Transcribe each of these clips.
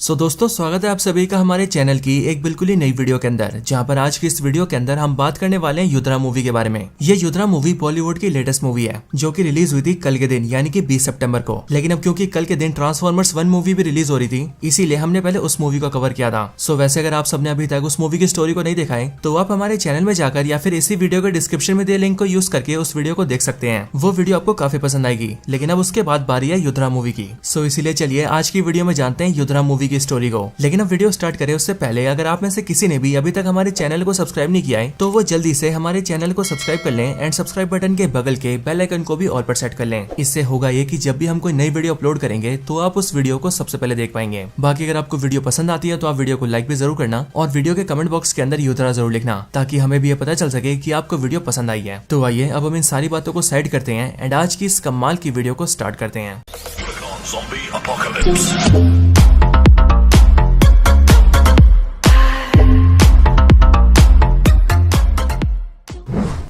दोस्तों स्वागत है आप सभी का हमारे चैनल की एक बिल्कुल ही नई वीडियो के अंदर, जहां पर आज की इस वीडियो के अंदर हम बात करने वाले हैं युद्रा मूवी के बारे में। ये युद्रा मूवी बॉलीवुड की लेटेस्ट मूवी है जो कि रिलीज हुई थी कल के दिन यानी कि 20 सितंबर को। लेकिन अब क्योंकि कल के दिन ट्रांसफॉर्मर्स 1 मूवी भी रिलीज हो रही थी, इसीलिए हमने पहले उस मूवी को कवर किया था। वैसे अगर आप सबने अभी तक उस मूवी की स्टोरी को नहीं देखा है तो आप हमारे चैनल में जाकर या फिर इसी वीडियो के डिस्क्रिप्शन में दिए लिंक को यूज करके उस वीडियो को देख सकते हैं। वो वीडियो आपको काफी पसंद आएगी। लेकिन अब उसके बाद बारी है युद्रा मूवी की। इसीलिए चलिए आज की वीडियो में जानते हैं युद्रा मूवी की स्टोरी को। लेकिन अब वीडियो स्टार्ट करें उससे पहले अगर आप में से किसी ने भी अभी तक हमारे चैनल को सब्सक्राइब नहीं किया है तो वो जल्दी से हमारे चैनल को सब्सक्राइब कर लें एंड सब्सक्राइब बटन के बगल के बेल आइकन को भी ऑल पर सेट कर लें। इससे होगा ये कि जब भी हम कोई नई वीडियो अपलोड करेंगे तो आप उस वीडियो को सबसे पहले देख पाएंगे। बाकी अगर आपको वीडियो पसंद आती है तो आप वीडियो को लाइक भी जरूर करना और वीडियो के कमेंट बॉक्स के अंदर युद्रा जरूर लिखना ताकि हमें भी ये पता चल सके कि आपको वीडियो पसंद आई है। तो आइए अब हम इन सारी बातों को साइड करते हैं एंड आज की इस कमाल की वीडियो को स्टार्ट करते हैं।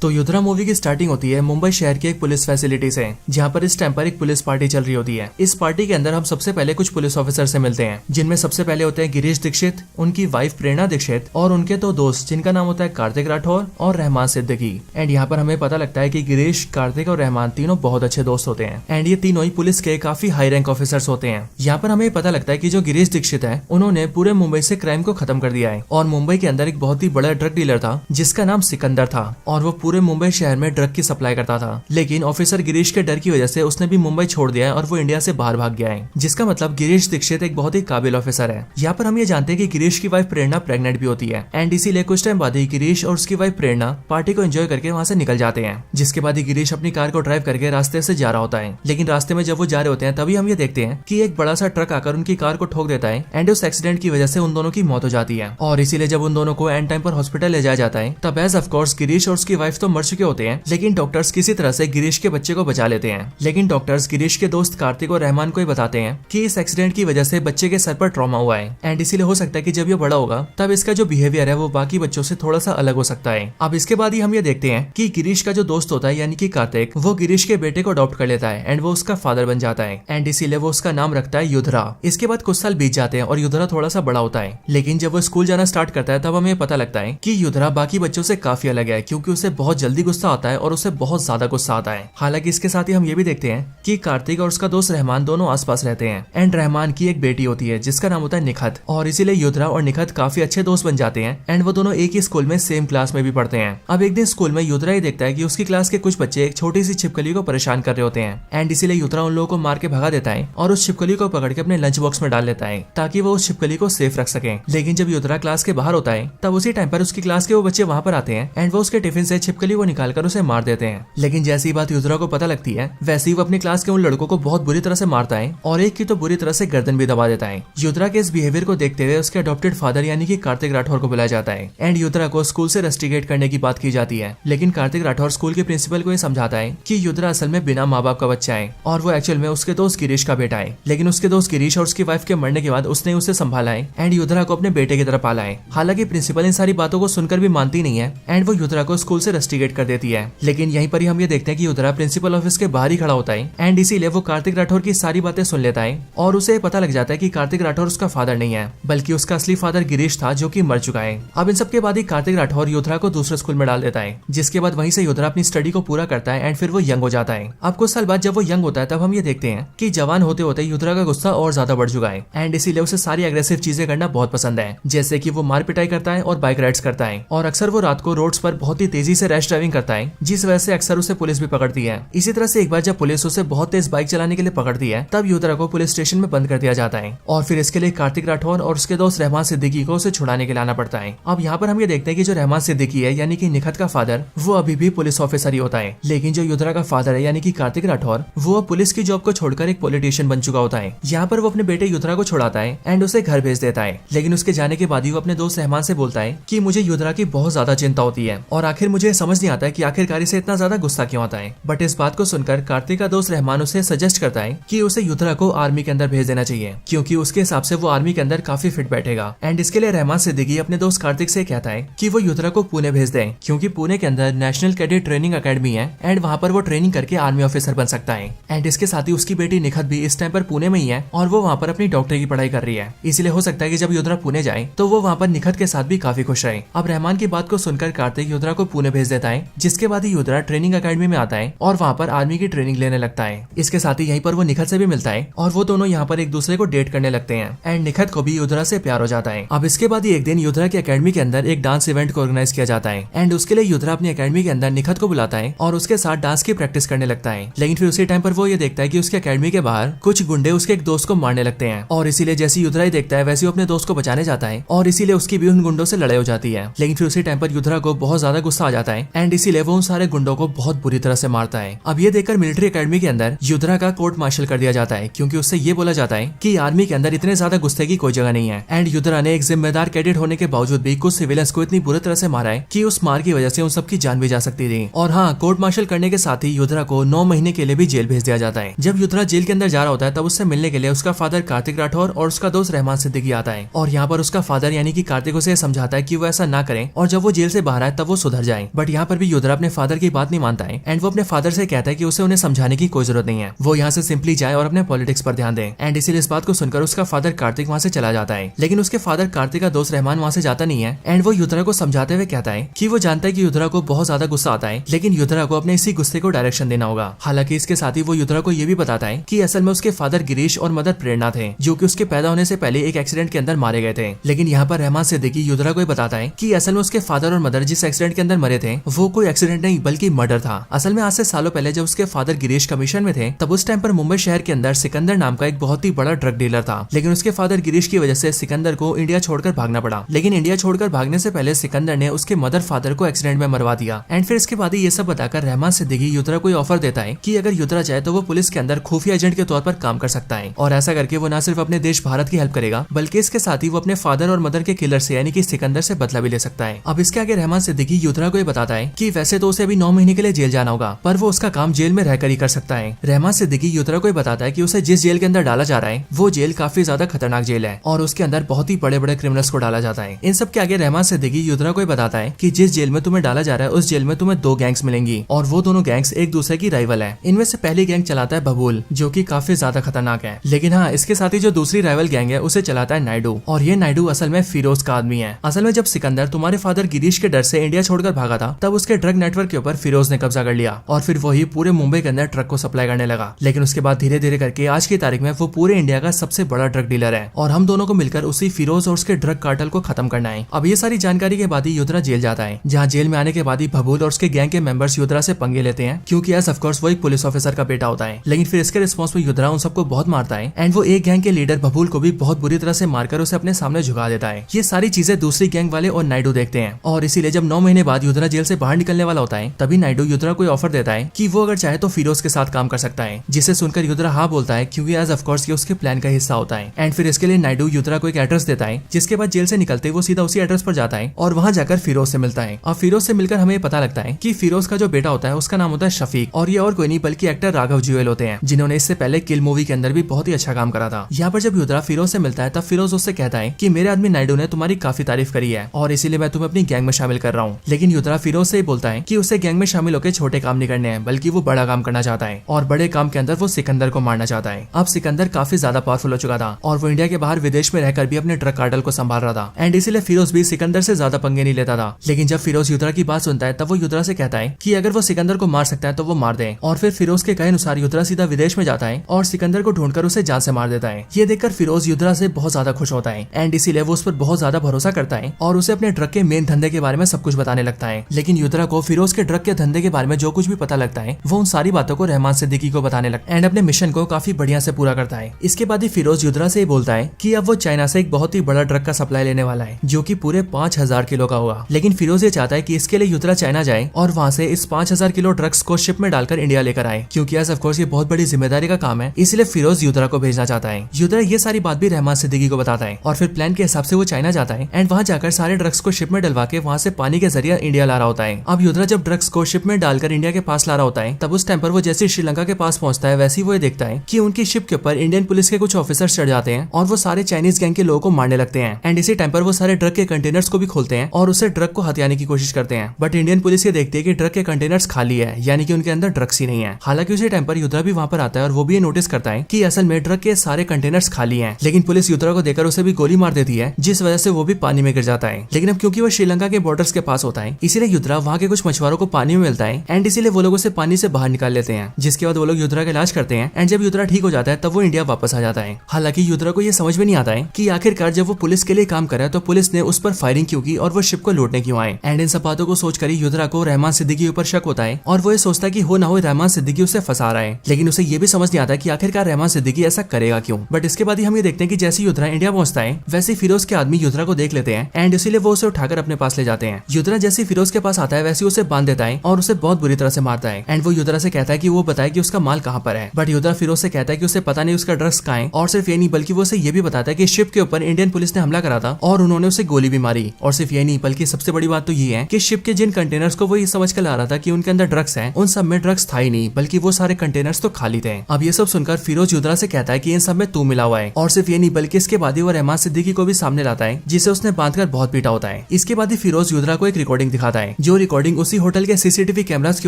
तो युद्रा मूवी की स्टार्टिंग होती है मुंबई शहर की एक पुलिस फैसिलिटी से, जहां पर इस टाइम पर एक पुलिस पार्टी चल रही होती है। इस पार्टी के अंदर हम सबसे पहले कुछ पुलिस ऑफिसर से मिलते हैं, जिनमें सबसे पहले होते हैं गिरीश दीक्षित, उनकी वाइफ प्रेरणा दीक्षित और उनके 2 दोस्त जिनका नाम होता है कार्तिक राठौर और रहमान सिद्दीकी। एंड यहाँ पर हमें पता लगता है कि गिरीश, कार्तिक और रहमान तीनों बहुत अच्छे दोस्त होते हैं एंड ये तीनों ही पुलिस के काफी हाई रैंक ऑफिसर्स होते हैं। यहाँ पर हमें पता लगता है कि जो गिरीश दीक्षित है उन्होंने पूरे मुंबई से क्राइम को खत्म कर दिया है और मुंबई के अंदर एक बहुत ही बड़ा ड्रग डीलर था जिसका नाम सिकंदर था और वो पूरे मुंबई शहर में ड्रग की सप्लाई करता था। लेकिन ऑफिसर गिरीश के डर की वजह से उसने भी मुंबई छोड़ दिया है और वो इंडिया से बाहर भाग गया है, जिसका मतलब गिरीश दीक्षित एक बहुत ही काबिल ऑफिसर है। यहाँ पर हम ये जानते हैं कि गिरीश की वाइफ प्रेरणा प्रेग्नेंट भी होती है एंड इसीलिए कुछ टाइम बाद ही गिरीश और उसकी वाइफ प्रेरणा पार्टी को एंजॉय करके वहाँ से निकल जाते हैं। जिसके बाद ही गिरीश अपनी कार को ड्राइव करके रास्ते से जा रहा होता है। लेकिन रास्ते में जब वो जा रहे होते हैं तभी हम ये देखते हैं कि एक बड़ा सा ट्रक आकर उनकी कार को ठोक देता है एंड उस एक्सीडेंट की वजह से उन दोनों की मौत हो जाती है। और इसीलिए जब उन दोनों को एंड टाइम पर हॉस्पिटल ले जाया जाता है तब एज ऑफकोर्स गिरीश और उसकी वाइफ तो मर चुके होते हैं, लेकिन डॉक्टर्स किसी तरह से गिरीश के बच्चे को बचा लेते हैं। लेकिन डॉक्टर्स गिरीश के दोस्त कार्तिक और रहमान को ही बताते हैं कि इस एक्सीडेंट की वजह से बच्चे के सर पर ट्रॉमा हुआ है एंड इसीलिए हो सकता है कि जब ये बड़ा होगा तब इसका जो बिहेवियर है वो बाकी बच्चों से थोड़ा सा अलग हो सकता है। अब इसके बाद ही हम ये देखते हैं कि गिरीश का जो दोस्त होता है यानी कि कार्तिक, वो गिरीश के बेटे को अडॉप्ट कर लेता है एंड वो उसका फादर बन जाता है एंड इसीलिए वो उसका नाम रखता है युद्रा। इसके बाद कुछ साल बीत जाते हैं और युद्रा थोड़ा सा बड़ा होता है। लेकिन जब वो स्कूल जाना स्टार्ट करता है तब हमें पता लगता है कि युद्रा बाकी बच्चों से काफी अलग है, क्योंकि उसे बहुत जल्दी गुस्सा आता है और उसे बहुत ज्यादा गुस्सा आता है। हालांकि इसके साथ ही हम ये भी देखते हैं कि कार्तिक और उसका दोस्त रहमान दोनों आसपास रहते हैं एंड रहमान की एक बेटी होती है जिसका नाम होता है निखत और इसीलिए युद्रा और निखत काफी अच्छे दोस्त बन जाते हैं एंड वो दोनों एक ही स्कूल में सेम क्लास में भी पढ़ते हैं। अब एक दिन स्कूल में युद्रा ही देखता है कि उसकी क्लास के कुछ बच्चे एक छोटी सी छिपकली को परेशान कर रहे होते हैं एंड इसीलिए युद्रा उन लोगों को मार के भगा देता है और उस छिपकली को पकड़ के अपने लंच बॉक्स में डाल लेता है ताकि वो उस छिपकली को सेफ रख सके। लेकिन जब युद्रा क्लास के बाहर होता है तब उसी टाइम पर उसकी क्लास के वो बच्चे वहाँ पर आते हैं एंड वो उसके टिफिन से छिपकली को निकालकर उसे मार देते हैं। लेकिन जैसी बात युद्रा को पता लगती है वैसे ही वो अपनी क्लास के उन लड़कों को बहुत बुरी तरह से मारता है और एक की तो बुरी तरह से गर्दन भी दबा देता है। युद्रा के इस बिहेवियर को देखते हुए उसके अडॉप्टेड फादर यानी कि कार्तिक राठौर को बुलाया जाता है एंड युद्रा को स्कूल से रस्टिकेट करने की बात की जाती है। लेकिन कार्तिक राठौर स्कूल के प्रिंसिपल को ये समझाता है कि युद्रा असल में बिना माँ बाप का बच्चा है और वो एक्चुअल में उसके दोस्त गिरीश का बेटा है। लेकिन उसके दोस्त गिरीश और उसकी वाइफ के मरने के बाद उसने उसे संभाला है एंड युद्रा को अपने बेटे की तरह पाला है। हालांकि प्रिंसिपल इन सारी बातों को सुनकर भी मानती नहीं है एंड वो युद्रा को स्कूल से रस्टिकेट कर देती है। लेकिन यहीं पर ही हम ये देखते हैं कि युद्रा प्रिंसिपल ऑफिस के बाहर ही खड़ा होता है एंड इसीलिए वो कार्तिक राठौर की सारी बातें सुन लेता है और उसे पता लग जाता है कि कार्तिक राठौर उसका फादर नहीं है बल्कि उसका असली फादर गिरीश था जो कि मर चुका है। अब इन सब के बाद ही कार्तिक राठौर युद्रा को दूसरे स्कूल में डाल देता है, जिसके बाद वहीं से युद्रा अपनी स्टडी को पूरा करता है एंड फिर वो यंग हो जाता है। अब कुछ साल बाद जब वो यंग होता है तब हम ये देखते हैं कि जवान होते होते युद्रा का गुस्सा और ज्यादा बढ़ चुका है एंड इसीलिए उसे सारी एग्रेसिव चीजें करना बहुत पसंद है, जैसे कि वो मार पिटाई करता है और बाइक राइड्स करता है और अक्सर वो रात को रोड्स पर बहुत ही तेजी से रैश ड्राइविंग करता है, जिस वजह से अक्सर उसे पुलिस भी पकड़ती है। इसी तरह से एक बार जब पुलिस उसे बहुत तेज बाइक चलाने के लिए पकड़ती है तब युद्रा को पुलिस स्टेशन में बंद कर दिया जाता है और फिर इसके लिए कार्तिक राठौर और उसके दोस्त रहमान सिद्दीकी को उसे छुड़ाने के लिए आना पड़ता है। अब यहाँ पर हम ये देखते हैं कि जो रहमान सिद्दीकी है यानी कि निखत का फादर, वो अभी भी पुलिस ऑफिसर ही होता है, लेकिन जो युद्रा का फादर है यानी कि कार्तिक राठौर, वो अब पुलिस की जॉब को छोड़कर एक पॉलिटिशियन बन चुका होता है। यहाँ पर वो अपने बेटे युद्रा को छुड़ाता है एंड उसे घर भेज देता है। लेकिन उसके जाने के बाद ही वो अपने दोस्त रहमान से बोलता है कि मुझे युद्रा की बहुत ज्यादा चिंता होती है और आखिर मुझे समझ नहीं आता है कि आखिरकार इसे इतना ज्यादा गुस्सा क्यों आता है। बट इस बात को सुनकर कार्तिक का दोस्त रहमान उसे सजेस्ट करता है कि उसे युद्रा को आर्मी के अंदर भेज देना चाहिए, क्योंकि उसके हिसाब से वो आर्मी के अंदर काफी फिट बैठेगा। एंड इसके लिए रहमान सिद्दीकी अपने दोस्त कार्तिक से कहता है कि वो युद्रा को पुणे भेज दें, क्योंकि पुणे के अंदर नेशनल कैडेट ट्रेनिंग अकेडमी है एंड वहाँ पर वो ट्रेनिंग करके आर्मी ऑफिसर बन सकता है। एंड इसके साथ ही उसकी बेटी निखत भी इस टाइम पर पुणे में ही है और वो वहाँ पर अपनी डॉक्टरी की पढ़ाई कर रही है। इसलिए हो सकता है कि जब युद्रा पुणे जाए तो वो वहाँ पर निखत के साथ भी काफी खुश रहे। अब रहमान की बात को सुनकर कार्तिक युद्रा को पुणे भेज देता है, जिसके बाद ही युद्रा ट्रेनिंग अकेडमी में आता है और वहाँ पर आर्मी की ट्रेनिंग लेने लगता है। इसके साथ ही यहीं पर वो निखत से भी मिलता है और वो दोनों यहाँ पर एक दूसरे को डेट करने लगते हैं एंड निखत को भी युद्रा से प्यार हो जाता है। अब इसके बाद ही एक दिन युद्रा की अकेडमी के अंदर एक डांस इवेंट को ऑर्गेनाइज किया जाता है एंड उसके लिए युद्रा अपनी अकेडमी के अंदर निखत को बुलाता है और उसके साथ डांस की प्रैक्टिस करने लगता है। लेकिन फिर उसी टाइम पर वो ये देखता है कि उसके अकेडमी के बाहर कुछ गुंडे उसके एक दोस्त को मारने लगते हैं और इसीलिए जैसे युद्रा ही देखता है वैसे वो अपने दोस्त को बचाने जाता है और इसीलिए उसकी भी उन गुंडों से लड़ाई हो जाती है। लेकिन फिर उसी टाइम पर युद्रा को बहुत ज्यादा गुस्सा आ जाता है एंड इसीलिए वो उन सारे गुंडों को बहुत बुरी तरह से मारता है। अब ये देखकर मिलिट्री अकेडमी के अंदर युद्रा का कोर्ट मार्शल कर दिया जाता है, क्योंकि उससे ये बोला जाता है कि आर्मी के अंदर इतने ज्यादा गुस्से की कोई जगह नहीं है। एंड युद्रा ने एक जिम्मेदार कैडेट होने के बावजूद भी कुछ सिविलियंस को इतनी बुरी तरह से मारा है कि उस मार की वजह से उन सबकी जान भी जा सकती थी। और हाँ, कोर्ट मार्शल करने के साथ ही युद्रा को 9 महीने के लिए भी जेल भेज दिया जाता है। जब युद्रा जेल के अंदर जा रहा होता है तब उससे मिलने के लिए उसका फादर कार्तिक राठौर और उसका दोस्त रहमान सिद्दीकी आता है और यहाँ पर उसका फादर यानी कि कार्तिक उसे समझाता है कि वो ऐसा ना करे और जब वो जेल से बाहर आए तब वो सुधर जाए। बट यहाँ पर भी युद्रा अपने फादर की बात नहीं मानता है एंड वो अपने फादर से कहता है कि उसे उन्हें समझाने की कोई जरूरत नहीं है, वो यहाँ से सिंपली जाए और अपने पॉलिटिक्स पर ध्यान दे। एंड इसीलिए इस बात को सुनकर उसका फादर कार्तिक वहाँ से चला जाता है। लेकिन उसके फादर कार्तिक का दोस्त रहमान वहाँ से जाता नहीं है एंड वो युद्रा को समझाते हुए कहता है कि वो जानता है कि युद्रा को बहुत ज्यादा गुस्सा आता है, लेकिन युद्रा को अपने इसी गुस्से को डायरेक्शन देना होगा। हालांकि इसके साथ ही वो युद्रा को ये भी बताता है कि असल में उसके फादर गिरीश और मदर प्रेरणा थे, जो कि उसके पैदा होने से पहले एक एक्सीडेंट के अंदर मारे गए थे। लेकिन यहाँ पर रहमान सिद्दीकी युद्रा को बताता है कि असल में उसके फादर और मदर जिस एक्सीडेंट के अंदर मरे थे वो कोई एक्सीडेंट नहीं बल्कि मर्डर था। असल में आज से सालों पहले जब उसके फादर गिरीश कमीशन में थे तब उस टाइम पर मुंबई शहर के अंदर सिकंदर नाम का एक बहुत ही बड़ा ड्रग डीलर था। लेकिन उसके फादर गिरीश की वजह से सिकंदर को इंडिया छोड़कर भागना पड़ा। लेकिन इंडिया छोड़कर भागने से पहले सिकंदर ने उसके मदर फादर को एक्सीडेंट में मरवा दिया। एंड फिर इसके बाद ये सब बताकर रहमान सिद्दीकी युद्रा को ऑफर देता है कि अगर युद्रा चाहे तो वो पुलिस के अंदर खुफिया एजेंट के तौर पर काम कर सकता है और ऐसा करके वो न सिर्फ अपने देश भारत की हेल्प करेगा बल्कि इसके साथ ही वो अपने फादर और मदर के किलर से यानी कि सिकंदर से बदला भी ले सकता है। अब इसके आगे रहमान सिद्दीकी युद्रा को बताता है कि वैसे तो उसे अभी 9 महीने के लिए जेल जाना होगा, पर वो उसका काम जेल में रहकर ही कर सकता है। रहमान सिद्दीकी युद्रा को बताता है कि उसे जिस जेल के अंदर डाला जा रहा है वो जेल काफी ज्यादा खतरनाक जेल है और उसके अंदर बहुत ही बड़े बड़े क्रिमिनल्स को डाला जाता है। इन सब के आगे रहमान सिद्दीकी युद्रा को बताता है कि जिस जेल में तुम्हें डाला जा रहा है उस जेल में तुम्हें 2 गैंग्स मिलेंगी और वो दोनों गैंग्स एक दूसरे की राइवल है। इनमें से पहली गैंग चलाता है बबूल, जो कि काफी ज्यादा खतरनाक है। लेकिन हाँ, इसके साथ ही जो दूसरी राइवल गैंग है उसे चलाता है नायडू, और ये नायडू असल में फिरोज का आदमी है। असल में जब सिकंदर तुम्हारे फादर गिरीश के डर से इंडिया छोड़कर भागा था तब उसके ड्रग नेटवर्क के ऊपर फिरोज ने कब्जा कर लिया और फिर वही पूरे मुंबई के अंदर ट्रक को सप्लाई करने लगा। लेकिन उसके बाद धीरे धीरे करके आज की तारीख में वो पूरे इंडिया का सबसे बड़ा ड्रग डीलर है और हम दोनों को मिलकर उसी फिरोज और उसके ड्रग कार्टेल को खत्म करना है। अब ये सारी जानकारी के बाद ही युद्रा जेल जाता है, जहाँ जेल में आने के बाद ही बबूल और उसके गैंग के मेंबर्स युद्रा से पंगे लेते हैं, क्योंकि एज ऑफ कोर्स वो एक पुलिस ऑफिसर का बेटा होता है। लेकिन फिर इसके रिस्पॉन्स में युद्रा उन सबको बहुत मारता है एंड वो एक गैंग के लीडर बबूल को भी बहुत बुरी तरह से मारकर उसे अपने सामने झुका देता है। ये सारी चीजें दूसरी गैंग वाले और नायडू देखते हैं और इसीलिए जब 9 महीने बाद युद्रा जेल से बाहर निकलने वाला होता है तभी नायडू युद्रा को ऑफर देता है कि वो अगर चाहे तो फिरोज के साथ काम कर सकता है, जिसे सुनकर युद्रा हाँ बोलता है क्योंकि एज ऑफ कोर्स ये उसके प्लान का हिस्सा होता है। एंड फिर इसके लिए नायडू युद्रा को एक एड्रेस देता है, जिसके बाद जेल से निकलते वो सीधा उसी एड्रेस पर जाता है और वहाँ जाकर फिरोज से मिलता है। और फिरोज से मिलकर हमें पता लगता है कि फिरोज का जो बेटा होता है उसका नाम होता है शफीक और ये और कोई नहीं बल्कि एक्टर राघव जुएल होते हैं, जिन्होंने इससे पहले किल मूवी के अंदर भी बहुत ही अच्छा काम करा था। यहाँ पर जब युद्रा फिरोज से मिलता है तब फिरोज उससे कहता है कि मेरे आदमी नायडू ने तुम्हारी काफी तारीफ करी है और इसीलिए मैं तुम्हें अपनी गैंग में शामिल कर रहा हूँ। लेकिन युद्रा फिरोज से बोलता है कि उसे गैंग में शामिल होकर छोटे काम नहीं करने हैं बल्कि वो बड़ा काम करना चाहता है और बड़े काम के अंदर वो सिकंदर को मारना चाहता है। अब सिकंदर काफी ज्यादा पावरफुल हो चुका था और वो इंडिया के बाहर विदेश में रहकर भी अपने ड्रग कार्टेल को संभाल रहा था एंड इसीलिए फिरोज भी सिकंदर से ज्यादा पंगे नहीं लेता था। लेकिन जब फिरोज युद्रा की बात सुनता है तब वो युद्रा से कहता है कि अगर वो सिकंदर को मार सकता है तो वो मार दे और फिर फिरोज के कहे अनुसार युद्रा सीधा विदेश में जाता है और सिकंदर को ढूंढकर उसे जान से मार देता है। ये देखकर फिरोज युद्रा से बहुत ज्यादा खुश होता है एंड इसीलिए वो उस पर बहुत ज्यादा भरोसा करता है और उसे अपने ड्रग के मेन धंधे के बारे में सब कुछ बताने लगता है। लेकिन युद्रा को फिरोज के ड्रग के धंधे के बारे में जो कुछ भी पता लगता है वो उन सारी बातों को रहमान सिद्दीकी को बताने लगता है एंड अपने मिशन को काफी बढ़िया से पूरा करता है। इसके बाद ही फिरोज युद्रा से बोलता है कि अब वो चाइना से एक बहुत ही बड़ा ड्रग का सप्लाई लेने वाला है, जो कि पूरे 5000 किलो का होगा। लेकिन फिरोज ये चाहता है कि इसके लिए युद्रा चाइना जाए और वहाँ से इस 5000 किलो ड्रग्स को शिप में डालकर इंडिया लेकर आए, क्योंकि ऑफ कोर्स ये बहुत बड़ी जिम्मेदारी का काम है, इसलिए फिरोज युद्रा को भेजना चाहता है। युद्रा ये सारी बात भी रहमान सिद्दीकी को बताता है और फिर प्लान के हिसाब से वो चाइना जाता है एंड वहाँ जाकर सारे ड्रग्स को शिप में डलवा के वहाँ से पानी के जरिए इंडिया ला रहा होता है। अब युद्रा जब ड्रग्स को शिप में डालकर इंडिया के पास ला रहा होता है, तब उस टाइम पर वो जैसे श्रीलंका के पास पहुंचता है, वैसे ही वो ये देखता है कि उनकी शिप के ऊपर इंडियन पुलिस के कुछ ऑफिसर्स चढ़ जाते हैं और वो सारे चाइनीज गैंग के लोगों को मारने लगते हैं। एंड इसी टाइम पर वो सारे ड्रग के कंटेनर्स को भी खोलते हैं और उसे ड्रग को हथियाने की कोशिश करते हैं। बट इंडियन पुलिस ये देखती है कि ड्रग के कंटेनर्स खाली है, यानी कि उनके अंदर ड्रग्स ही नहीं है। हालांकि उसी टाइम पर युद्रा भी वहां पर आता है और वो भी ये नोटिस करता है कि असल में ड्रग के सारे कंटेनर्स खाली हैं। लेकिन पुलिस युद्रा को देखकर उसे भी गोली मार देती है, जिस वजह से वो भी पानी में गिर जाता है। लेकिन अब क्योंकि वो श्रीलंका के बॉर्डर्स के पास होता है, इसीलिए युद्रा वहाँ के कुछ मछुआरों को पानी में मिलता है एंड इसीलिए वो लोग उसे पानी से बाहर निकाल लेते हैं। जिसके बाद वो लोग युद्रा का इलाज करते हैं एंड जब युद्रा ठीक हो जाता है तब वो इंडिया वापस आ जाता है। हालांकि युद्रा को ये समझ में नहीं आता है कि आखिरकार जब वो पुलिस के लिए काम कर रहा है तो पुलिस ने उस पर फायरिंग क्यों की और वो शिप को लूटने क्यों आए। एंड इन सब बातों को सोचकर ही युद्रा को रहमान सिद्दीकी के ऊपर शक होता है और वो ये सोचता है कि हो ना हो रहमान सिद्दीकी उसे फंसा रहा है। लेकिन उसे ये भी समझ नहीं आता कि आखिरकार रहमान सिद्दीकी ऐसा करेगा क्यों। बट इसके बाद ही हम ये देखते हैं कि जैसे युद्रा इंडिया पहुंचता है, वैसे फिरोज के आदमी युद्रा को देख लेते हैं एंड इसीलिए वो उसे उठाकर अपने पास ले जाते हैं। युद्रा जैसे फिरोज के पास आता है, वैसे उसे बांध देता है और उसे बहुत बुरी तरह से मारता है। एंड वो युद्रा से कहता है कि वो बताए कि उसका माल कहाँ पर है। बट युद्रा फिरोज से कहता है कि उसे पता नहीं उसका ड्रग्स कहाँ है। और सिर्फ ये नहीं बल्कि वो उसे ये भी बताता है कि शिप के ऊपर इंडियन पुलिस ने हमला करा था और उन्होंने उसे गोली भी मारी। और सिर्फ ये नहीं बल्कि सबसे बड़ी बात तो ये है कि शिप के जिन कंटेनर्स को वो ये समझ कर ला रहा था कि उनके अंदर ड्रग्स है, उन सब में ड्रग्स था ही नहीं, बल्कि वो सारे कंटेनर्स तो खाली थे। अब ये सब सुनकर फिरोज युद्रा से कहता है कि इन सब में तू मिला हुआ है। और सिर्फ ये नहीं बल्कि इसके बाद ही वो रहमान सिद्दीकी को भी सामने लाता है, जिसे उसने बांधकर बहुत पीटा होता है। इसके बाद ही फिरोज युद्रा को एक रिकॉर्डिंग दिखाता है, जो रिकॉर्डिंग उसी होटल के सीसीटीवी कैमरास की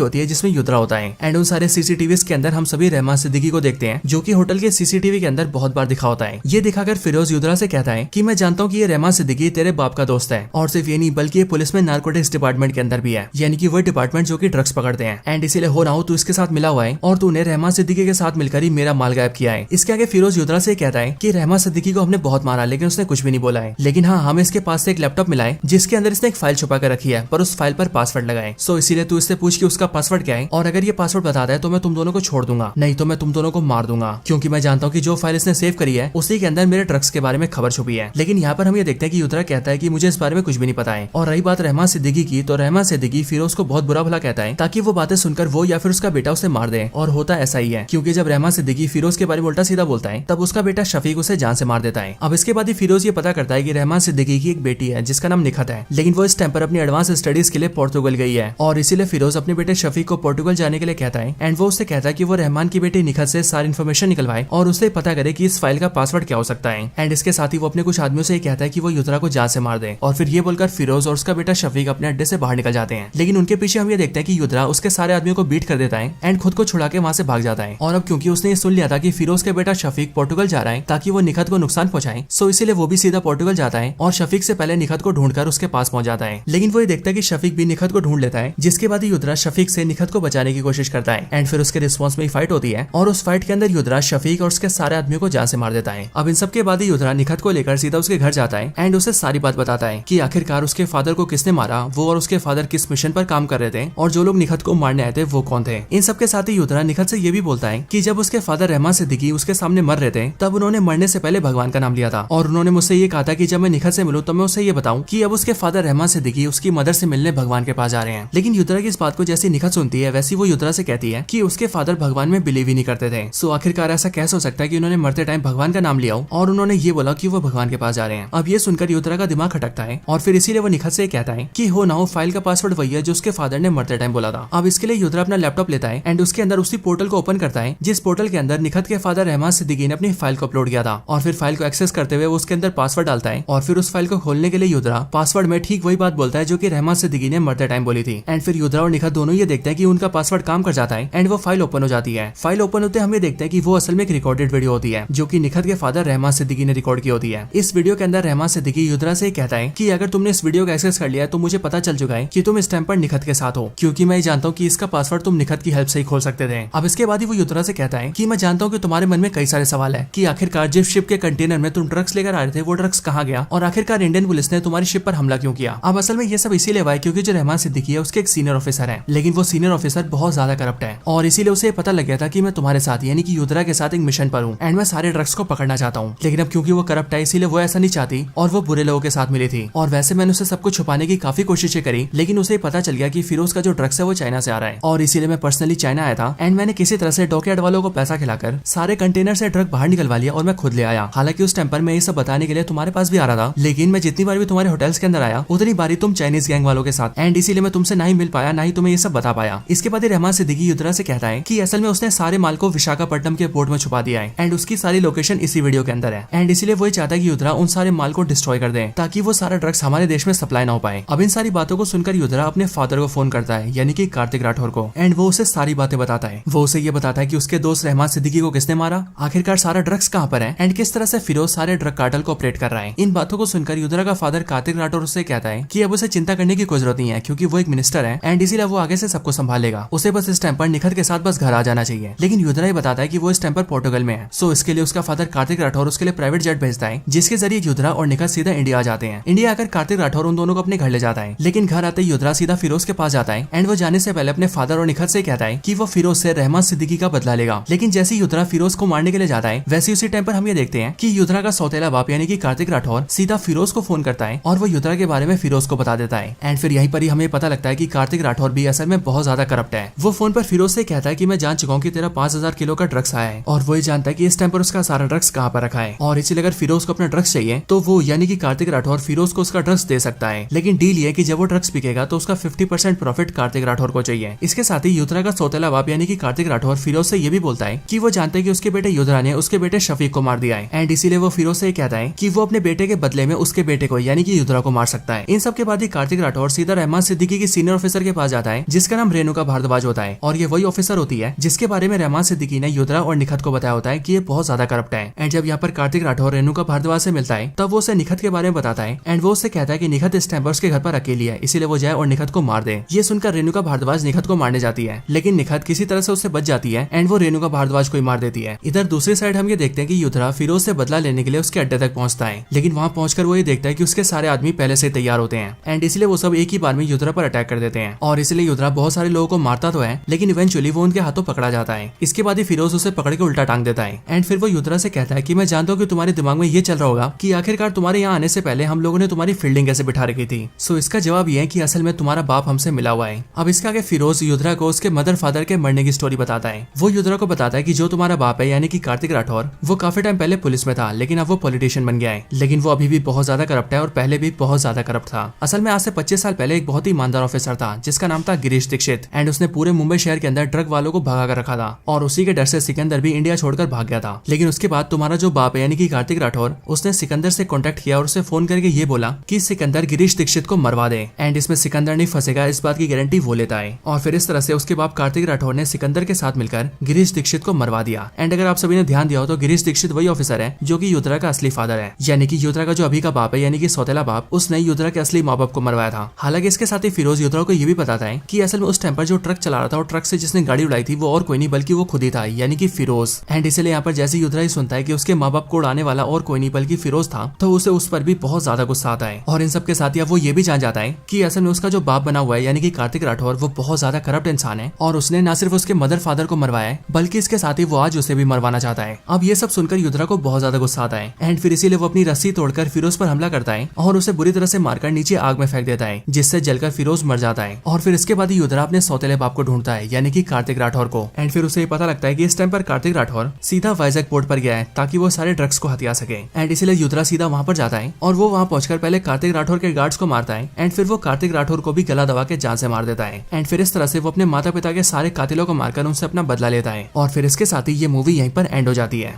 होती है जिसमें युद्रा होता है। एंड उन सारे सीसीटीवी के अंदर हम सभी रहमान सिद्दीकी को देखते हैं, जो कि होटल के सीसीटीवी के अंदर बहुत बार दिखा होता है। ये दिखाकर फिरोज युद्रा से कहता है कि मैं जानता हूँ कि ये रहमान सिद्दीकी तेरे बाप का दोस्त है। और सिर्फ ये नहीं बल्कि ये पुलिस में नार्कोटिक्स डिपार्टमेंट के अंदर भी है, यानी कि वो डिपार्टमेंट जो कि ड्रग्स पकड़ते हैं। एंड इसीलिए हो ना हो तू इसके साथ मिला हुआ है और तूने रहमान सिद्दीकी के साथ मिलकर ही मेरा माल गायब किया है। इसके आगे फिरोज युद्रा से कहता है कि रहमान सिद्दीकी को हमने बहुत मारा, लेकिन उसने कुछ भी नहीं बोला है। लेकिन हाँ, हमें इसके पास से एक लैपटॉप मिला है जिसके अंदर इसने एक फाइल छुपा कर रखी है, पर उस फाइल पर पासवर्ड लगा है। सो इसीलिए तू इससे पूछ कि उसका पासवर्ड क्या है, और अगर ये पासवर्ड बताता है तो मैं तुम दोनों को छोड़ दूंगा, नहीं तो मैं तुम दोनों को मार दूंगा, क्योंकि मैं जानता हूँ कि जो फाइल इसने सेव करी है उसी के अंदर मेरे ड्रग्स के बारे में खबर छुपी है। लेकिन यहाँ पर हम ये देखते हैं कि युद्रा कहता है कि मुझे इस बारे में कुछ भी नहीं पता है। और रही बात रहमान सिद्दीकी की, तो रहमान सिद्दीकी फिरोज को बहुत बुरा भला कहता है ताकि वो बातें सुनकर वो या फिर उसका बेटा उसे मार दे। और होता ऐसा ही है, क्योंकि जब रहमान सिद्दीकी फिरोज के बारे में उल्टा सीधा बोलता है, तब उसका बेटा शफीक उसे जान से मार देता है। अब इसके बाद ही फिरोज ये पता करता है कि रहमान सिद्दीकी की एक बेटी है जिसका नाम निखत है, लेकिन वो इस टाइम पर अपनी एडवांस स्टडीज के लिए पोर्तुगल गई है। और इसीलिए फिरोज अपने बेटे शफीक को पोर्तुगल जाने के लिए कहता है एंड वो उससे कहता है कि वो रहमान की बेटी निखत से सारी इन्फॉर्मेशन निकलवाए और उससे पता करे कि इस फाइल का पासवर्ड क्या हो सकता है। एंड इसके साथ ही वो अपने कुछ आदमियों से कहता है कि वो युद्रा को जान से मार दे। और फिर ये बोलकर फिरोज और उसका बेटा शफीक अपने अड्डे से बाहर निकल जाते हैं। लेकिन उनके पीछे हम ये देखते हैं कि युद्रा उसके सारे आदमियों को बीट कर देता है एंड खुद को छुड़ा के वहां से भाग जाता है। और अब क्योंकि उसने ये सुन लिया था कि फिरोज के बेटा शफीक पोर्तुगल जा रहा है ताकि वो निखत को नुकसान पहुंचाए, सो इसीलिए वो भी सीधा पोर्तुगल जाता है और शफीक से पहले निखत को ढूंढकर उसके पास पहुंच जाता है। लेकिन वो ये देखता है कि शफीक भी निखत को ढूंढ लेता है, जिसके बाद युद्रा शफीक से निखत को बचाने की कोशिश करता है। एंड फिर उसके रिस्पॉन्स में फाइट होती है और उस फाइट के अंदर युद्रा शफीक और उसके सारे आदमियों को जान से मार देता है। अब इन सब के बाद युद्रा निखत को लेकर सीधा उसके घर जाता है एंड उसे सारी बात बताता है कि आखिरकार उसके फादर को किसने मारा, वो और उसके फादर किस मिशन पर काम कर रहे थे और जो लोग निखत को मारने आए थे वो कौन थे। इन सब के साथ ही युद्रा निखत से ये भी बोलता है कि जब उसके फादर रहमान सिद्दीकी उसके सामने मर रहे थे, तब उन्होंने मरने से पहले भगवान का नाम लिया था। और उन्होंने मुझसे ये कहा था कि जब मैं निखत से मिलूं तो मैं उसे ये बताऊं कि अब उसके फादर रहमान सिद्दीकी उसकी मदर से मिलने भगवान के पास जा रहे हैं। लेकिन युद्रा की इस बात को जैसी निखत सुनती है, वैसी वो युद्रा से कहती है कि उसके फादर भगवान में बिलीव ही नहीं करते थे। सो आखिरकार ऐसा कैसे हो सकता है कि उन्होंने मरते टाइम भगवान का नाम लिया हो और उन्होंने ये बोला कि वो भगवान के पास जा रहे हैं। अब ये सुनकर युद्रा का दिमाग खटकता है और फिर इसीलिए वो निखत से कहता है कि हो ना हो फाइल का पासवर्ड वही है जो उसके फादर ने मरते टाइम बोला था। अब इसके लिए युद्रा अपना लैपटॉप लेता है एंड उसके अंदर उसी पोर्टल को ओपन करता है जिस पोर्टल के अंदर निखत के फादर रहमान सिद्दीकी ने अपनी फाइल को अपलोड किया था। और फिर फाइल को एक्सेस करते हुए वो उसके अंदर पासवर्ड डालता है और फिर उस फाइल को खोलने के लिए युद्रा पासवर्ड में ठीक वही बात बोलता है जो कि रहमान सिद्दीकी ने मरते टाइम बोली थी। एंड फिर युद्रा और निखत दोनों ये देखते हैं कि उनका पासवर्ड काम कर जाता है एंड वो फाइल ओपन हो जाती है। फाइल ओपन होते हम ये देखते हैं कि वो असल में एक रिकॉर्डेड वीडियो होती है जो कि निखत के फादर रहमान सिद्दीकी ने रिकॉर्ड की होती है। इस वीडियो के अंदर रहमान सिद्दीकी युद्रा से कहता है कि अगर तुमने इस वीडियो को एक्सेस कर लिया है तो मुझे पता चल चुका है कि तुम इस टाइम पर निखत के साथ हो, क्योंकि मैं जानता हूँ कि इसका पासवर्ड तुम निखत की हेल्प से ही खोल सकते थे। अब इसके बाद ही वो युद्रा से कहता है कि मैं जानता हूँ कि तुम्हारे मन में कई सारे सवाल है कि आखिरकार जिस शिप के कंटेनर में तुम ड्रग्स लेकर आ रहे थे वो ड्रग्स कहाँ गया और आखिरकार इंडियन पुलिस ने तुम्हारी शिप पर हमला क्यों किया। अब असल में ये सब इसीलिए हुआ है क्योंकि जो रहमान सिद्दीकी है उसके एक सीनियर ऑफिसर है, लेकिन वो सीनियर ऑफिसर बहुत ज्यादा करप्ट है और इसीलिए उसे पता लग गया था कि मैं तुम्हारे साथ यानी कि युद्रा के साथ एक मिशन पर हूँ एंड मैं सारे ड्रग्स को पकड़ना चाहता हूँ। लेकिन अब क्योंकि वो करप्ट है इसीलिए वो ऐसा नहीं चाहती और वो बुरे लोगों के साथ मिली थी। और वैसे मैंने उसे सब कुछ छुपाने की काफी कोशिशें करी, लेकिन उसे पता चल गया कि फिरोज का जो ड्रग्स है वो चाइना से आ रहा है और इसीलिए मैं पर्सनली चाइना आया था एंड मैंने किसी तरह से डॉकयार्ड वालों को पैसा खिलाकर सारे कंटेनर से ड्रग बाहर निकलवा लिया और मैं खुद ले आया। हालांकि उस टाइम पर मैं ये सब बताने के लिए तुम्हारे पास भी आ रहा था, लेकिन मैं जितनी बार भी तुम्हारे होटल्स के अंदर आया उतनी बारी तुम चाइनीज गैंग वालों के साथ एंड इसीलिए मैं तुमसे ना ही मिल पाया, ना ही तुम्हें ये सब बता पाया। इसके बाद रहमान सिद्दीकी युद्रा से कहता है कि असल में उसने सारे माल को विशाखापट्टनम के पोर्ट में छुपा दिया है एंड उसकी सारी लोकेशन इसी वीडियो के अंदर है एंड इसीलिए वो चाहता है कि युद्रा उन सारे माल को डिस्ट्रॉय कर दे ताकि वो सारा ड्रग्स हमारे देश में सप्लाई ना हो पाए। अब इन सारी बातों को सुनकर युद्रा अपने फादर को फोन करता है, यानी कि कार्तिक राठौर को, एंड वो उसे सारी बातें बताता है। वो उसे ये बताता है कि उसके दोस्त रहमान सिद्दीकी को किसने मारा, आखिरकार सारा ड्रग्स कहाँ पर है एंड किस तरह से फिरोज सारे ड्रग कार्टेल को ऑपरेट कर रहा है। इन बातों को सुनकर युद्रा का फादर कार्तिक राठौर उससे कहता है कि अब उसे चिंता करने की कोई जरूरत नहीं है क्योंकि वो एक मिनिस्टर है एंड इसीलिए वो आगे से सबको संभालेगा। उसे बस इस टाइम पर निखत के साथ बस घर आ जाना चाहिए। लेकिन युद्रा बताता है कि वो इस टाइम पर पोर्टुगल में है, सो इसके लिए उसका फादर कार्तिक राठौर उसके लिए प्राइवेट जेट भेजता है जिसके जरिए युद्रा और निखत सीधा इंडिया आ जाते हैं। इंडिया आकर कार्तिक राठौर उन दोनों को अपने घर ले जाता है, लेकिन घर आते युद्रा सीधा फिरोज के पास जाता है एंड वो जाने से पहले अपने फादर और निखत से कहता है कि वो फिरोज से रहमान सिद्दीकी का बदला लेगा। लेकिन जैसे ही युद्रा फिरोज को मारने के लिए जाता है वैसे उसी टाइम पर हम ये देखते हैं कि युद्रा का सौतेला बाप यानी कि कार्तिक राठौर सीधा फिरोज को फोन करता है और वो युद्रा के बारे में फिरोज को बता देता है एंड फिर यहीं पर ही हमें पता लगता है कि कार्तिक राठौर भी असल में बहुत ज्यादा करप्ट है। वो फोन पर फिरोज से कहता है कि मैं जान चुका हूँ कि तेरा 5000 किलो का ड्रग्स आया है और वो ये जानता है कि इस टाइम पर उसका सारा ड्रग्स कहाँ पर रखा है और इसलिए अगर फिरोज को अपना ड्रग्स चाहिए तो वो यानी कि कार्तिक राठौर फिरोज को उसका ड्रग्स दे सकता है। लेकिन डील ये कि जब वो ड्रग्स बिकेगा तो उसका 50% प्रॉफिट कार्तिक राठौर को चाहिए। इसके साथ ही युद्रा का सौतेला बाप यानी कि कार्तिक राठौर फिरोज से ये भी बोलता है कि वो जानते हैं कि उसके बेटे युद्रा ने उसके बेटे शफीक को मार दिया है एंड इसीलिए वो फिरोज से कहता है कि वो अपने बेटे के बदले में उसके बेटे को यानी कि युद्रा को मार सकता है। इन सब के बाद ही कार्तिक राठौर सीधा रहमान सिद्दीकी की सीनियर ऑफिसर के पास जाता है जिसका नाम रेणुका भारद्वाज होता है और ये वही ऑफिसर होती है जिसके बारे में रहमान सिद्दीकी ने युद्रा और निखत को बताया होता है कि ये बहुत ज्यादा करप्ट है। एंड जब यहाँ पर कार्तिक राठौर रेणुका भारद्वाज से मिलता है तब वो उसे निखत के बारे में बताता है एंड वो उससे कहता है कि निखत इस टाइम पर उसके घर पर अकेली है, इसीलिए वो जाए और निखत को मार दे। ये सुनकर रेणुका भारद्वाज निखत को मारने जाती है लेकिन निखत किसी तरह से उससे बच जाती है एंड वो रेणुका भारद्वाज को ही मार देती है। इधर दूसरी साइड हम ये देखते हैं कि युद्रा फिरोज से बदला लेने के लिए उसके अड्डे तक पहुंचता है, लेकिन वहां पहुंचकर वो ये देखता है कि उसके सारे आदमी पहले से तैयार होते हैं एंड इसलिए वो सब एक ही बार में युद्रा पर अटैक कर देते हैं और इसलिए युद्रा बहुत सारे लोगों को मारता तो है लेकिन इवेंचुअली वो उनके हाथों पकड़ा जाता है। इसके बाद ही फिरोज उसे पकड़ के उल्टा टांग देता है एंड फिर वो युद्रा से कहता है कि मैं जानता हूँ कि तुम्हारे दिमाग में ये चल रहा होगा कि आखिरकार तुम्हारे यहाँ आने से पहले हम लोगों ने तुम्हारी फील्डिंग कैसे बिठा रखी थी। सो इसका जवाब ये है कि असल में तुम्हारा बाप हमसे मिला हुआ है। अब इसके आगे फिरोज युद्रा को उसके मदर फादर के मरने की स्टोरी बताता है। वो युद्रा को बताता है कि जो तुम्हारा बाप है यानी कि कार्तिक राठौर वो काफी टाइम पहले पुलिस में था लेकिन अब वो पॉलिटिशियन बन गया है, लेकिन वो अभी भी बहुत ज्यादा करप्ट है और पहले भी बहुत ज्यादा करप्ट था। असल में आज से 25 साल पहले एक बहुत ही ईमानदार ऑफिसर था जिसका नाम था गिरीश दीक्षित एंड उसने पूरे मुंबई शहर के अंदर ड्रग वालों को भगा कर रखा था और उसी के डर से सिकंदर भी इंडिया छोड़कर भाग गया था। लेकिन उसके बाद तुम्हारा जो बाप है यानी कि कार्तिक राठौर उसने सिकंदर से कॉन्टेक्ट किया और उसे फोन करके ये बोला कि सिकंदर गिरीश दीक्षित को मरवा दे एंड इसमें सिकंदर नहीं फंसेगा इस बात की गारंटी वो लेता है। और फिर इस तरह से उसके बाप कार्तिक राठौर ने सिकंदर के साथ मिलकर गिरीश दीक्षित को मरवा दिया। एंड अगर आप सभी ने ध्यान दिया हो तो गिरीश दीक्षित वही ऑफिसर है जो कि युद्रा का असली फादर है, यानी कि युद्रा का जो अभी का बाप है यानी कि सौतेला बाप उसने युद्रा के असली माँ बाप को मरवाया था। हालांकि इसके साथ ही फिरोज युद्रा को ये भी बताता है कि असल में उस टाइम पर जो ट्रक चला रहा था और ट्रक से जिसने गाड़ी उड़ाई थी वो और कोई नहीं बल्कि वो खुद ही था यानी कि फिरोज। एंड इसलिए यहाँ पर जैसे युद्रा ही सुनता है कि उसके माँ बाप को उड़ाने वाला और कोई नहीं बल्कि फिरोज था तो उसे उस पर भी बहुत ज्यादा गुस्सा आता है। और इन सब के साथ वो ये भी जान जाता है कि असल में उसका जो बाप बना हुआ है यानी कि कार्तिक राठौर वो बहुत ज्यादा करप्ट इंसान है और उसने न सिर्फ उसके मदर फादर को मरवाया है बल्कि इसके साथ ही वो आज उसे भी मरवाना चाहता है। अब ये सब सुनकर युद्रा को बहुत ज्यादा गुस्सा आता है एंड फिर इसीलिए वो अपनी रस्सी तोड़कर फिरोज पर हमला करता है और उसे बुरी तरह से मारकर नीचे आग में फेंक देता है जिससे जलकर फिरोज मर जाता है। और फिर इसके बाद युद्रा अपने सौतेले बाप को ढूंढता है यानी कि कार्तिक राठौर को एंड फिर उसे पता लगता है कि इस टाइम पर कार्तिक राठौर सीधा वाइजैक पोर्ट पर गया है ताकि वो सारे ड्रग्स को हथिया सके। एंड इसलिए युद्रा सीधा वहां पर जाता है और वो वहां पहुंचकर पहले कार्तिक राठौर के गार्ड्स को मारता है एंड फिर वो कार्तिक राठौर को भी गला दबा के जान से मार देता है। एंड फिर इस तरह से वो अपने माता पिता के सारे कातिलों को मारकर उनसे अपना बदला लेता है और फिर इसके साथ ही ये मूवी यहीं पर एंड हो जाती है।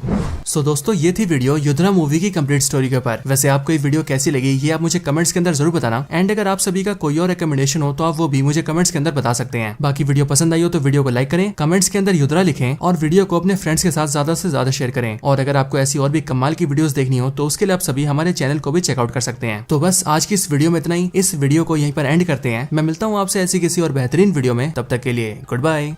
सो दोस्तों ये थी वीडियो युद्रा मूवी की कंप्लीट स्टोरी के ऊपर। वैसे आपको ये वीडियो कैसी लगी ये आप मुझे कमेंट्स के अंदर जरूर बताना एंड अगर आप सभी का कोई और रिकमेंडेशन हो तो आप वो भी मुझे कमेंट्स के अंदर बता सकते हैं। बाकी वीडियो पसंद आई हो तो वीडियो को लाइक करें, कमेंट्स के अंदर युद्रा लिखें और वीडियो को अपने फ्रेंड्स के साथ ज्यादा से ज्यादा शेयर करें। और अगर आपको ऐसी और भी कमाल की वीडियोस देखनी हो तो उसके लिए आप सभी हमारे चैनल को भी चेकआउट कर सकते हैं। तो बस आज की इस वीडियो में इतना ही। इस वीडियो को यहीं पर एंड करते हैं। मैं मिलता हूँ आपसे ऐसी किसी और बेहतरीन वीडियो में, तब तक के लिए गुड बाय।